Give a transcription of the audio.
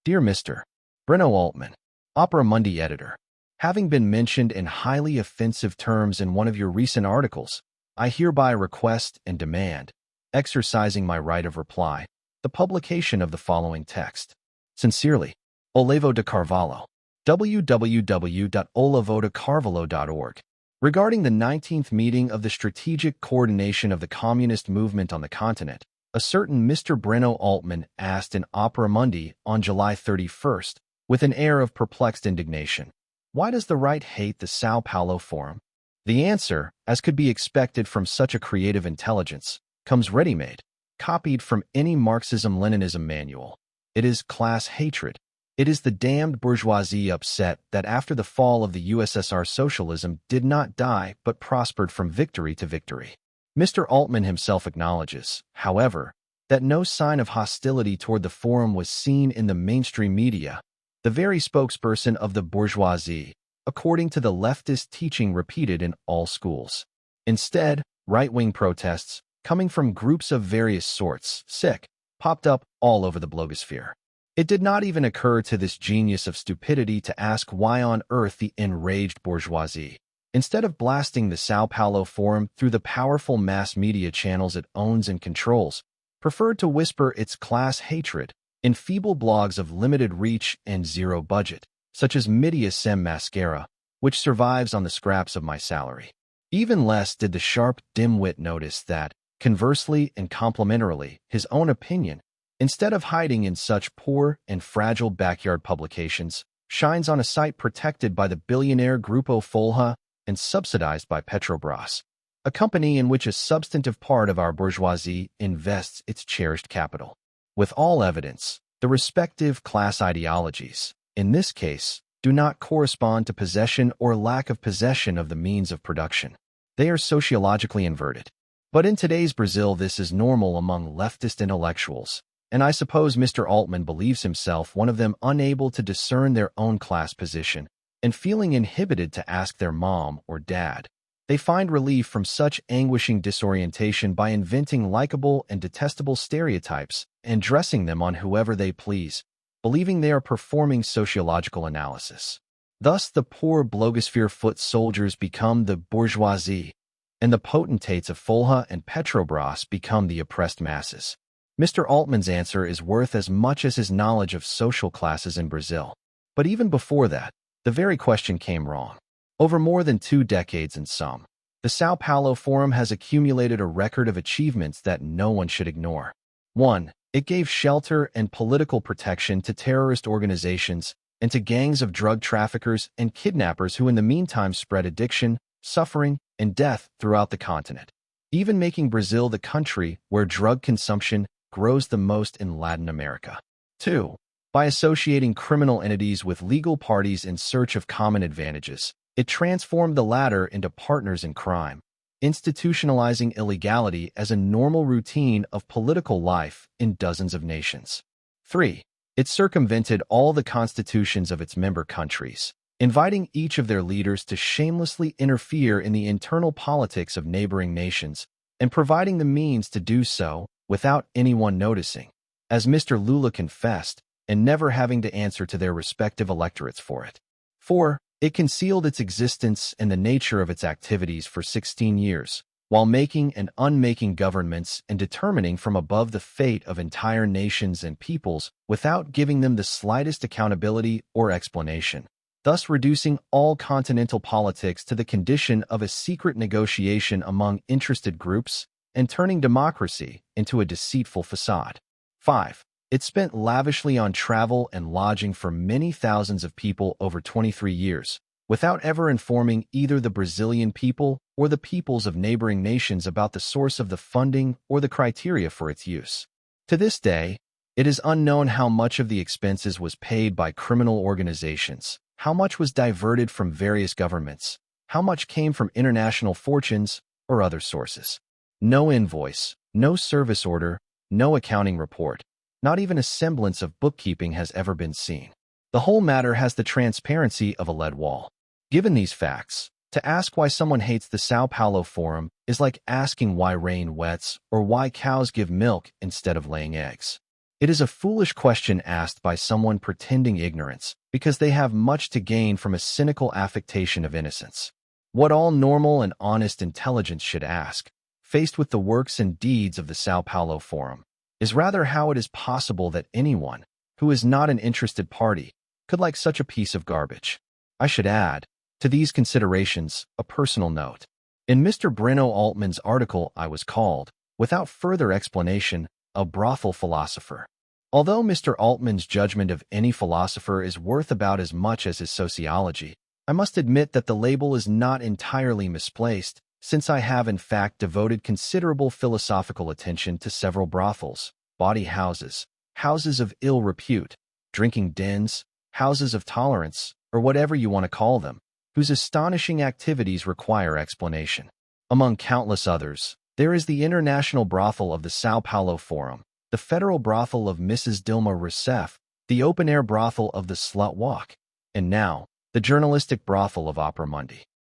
Dear Mr. Breno Altman, Opera Mundi editor, having been mentioned in highly offensive terms in one of your recent articles, I hereby request and demand, exercising my right of reply, the publication of the following text. Sincerely, Olavo de Carvalho. www.olavodecarvalho.org. Regarding the 19th meeting of the Strategic Coordination of the Communist Movement on the continent, a certain Mr. Breno Altman asked in Opera Mundi on July 31st, with an air of perplexed indignation, why does the right hate the Sao Paulo Forum? The answer, as could be expected from such a creative intelligence, comes ready-made, copied from any Marxism-Leninism manual. It is class hatred. It is the damned bourgeoisie upset that after the fall of the USSR socialism did not die but prospered from victory to victory. Mr. Altman himself acknowledges, however, that no sign of hostility toward the forum was seen in the mainstream media, the very spokesperson of the bourgeoisie, according to the leftist teaching repeated in all schools. Instead, right-wing protests, coming from groups of various sorts, popped up all over the blogosphere. It did not even occur to this genius of stupidity to ask why on earth the enraged bourgeoisie, instead of blasting the Sao Paulo Forum through the powerful mass media channels it owns and controls, preferred to whisper its class hatred in feeble blogs of limited reach and zero budget, such as Media Sem Mascara, which survives on the scraps of my salary. Even less did the sharp dimwit notice that, conversely and complementarily, his own opinion, instead of hiding in such poor and fragile backyard publications, shines on a site protected by the billionaire Grupo Folha and subsidized by Petrobras, a company in which a substantive part of our bourgeoisie invests its cherished capital. With all evidence, the respective class ideologies, in this case, do not correspond to possession or lack of possession of the means of production. They are sociologically inverted. But in today's Brazil, this is normal among leftist intellectuals, and I suppose Mr. Altman believes himself one of them, unable to discern their own class position and feeling inhibited to ask their mom or dad. They find relief from such anguishing disorientation by inventing likable and detestable stereotypes and dressing them on whoever they please, believing they are performing sociological analysis. Thus, the poor blogosphere foot soldiers become the bourgeoisie, and the potentates of Folha and Petrobras become the oppressed masses. Mr. Altman's answer is worth as much as his knowledge of social classes in Brazil. But even before that, the very question came wrong. Over more than 2 decades and some, the Sao Paulo Forum has accumulated a record of achievements that no one should ignore. 1. It gave shelter and political protection to terrorist organizations and to gangs of drug traffickers and kidnappers who in the meantime spread addiction, suffering, and death throughout the continent, even making Brazil the country where drug consumption grows the most in Latin America. 2. By associating criminal entities with legal parties in search of common advantages, it transformed the latter into partners in crime, institutionalizing illegality as a normal routine of political life in dozens of nations. 3. It circumvented all the constitutions of its member countries, inviting each of their leaders to shamelessly interfere in the internal politics of neighboring nations and providing the means to do so without anyone noticing, as Mr. Lula confessed, and never having to answer to their respective electorates for it. 4. It concealed its existence and the nature of its activities for 16 years, while making and unmaking governments and determining from above the fate of entire nations and peoples without giving them the slightest accountability or explanation, thus reducing all continental politics to the condition of a secret negotiation among interested groups and turning democracy into a deceitful facade. 5. It spent lavishly on travel and lodging for many thousands of people over 23 years, without ever informing either the Brazilian people or the peoples of neighboring nations about the source of the funding or the criteria for its use. To this day, it is unknown how much of the expenses was paid by criminal organizations, how much was diverted from various governments, how much came from international fortunes or other sources. No invoice, no service order, no accounting report, not even a semblance of bookkeeping has ever been seen. The whole matter has the transparency of a lead wall. Given these facts, to ask why someone hates the Sao Paulo Forum is like asking why rain wets or why cows give milk instead of laying eggs. It is a foolish question asked by someone pretending ignorance, because they have much to gain from a cynical affectation of innocence. What all normal and honest intelligence should ask, faced with the works and deeds of the São Paulo Forum, is rather how it is possible that anyone, who is not an interested party, could like such a piece of garbage. I should add, to these considerations, a personal note. In Mr. Breno Altman's article I was called, without further explanation, a brothel philosopher. Although Mr. Altman's judgment of any philosopher is worth about as much as his sociology, I must admit that the label is not entirely misplaced, since I have in fact devoted considerable philosophical attention to several brothels, bawdy houses, houses of ill repute, drinking dens, houses of tolerance, or whatever you want to call them, whose astonishing activities require explanation. Among countless others, there is the International Brothel of the São Paulo Forum, the Federal Brothel of Mrs. Dilma Rousseff, the open-air brothel of the Slut Walk, and now, the journalistic brothel of Opera Mundi.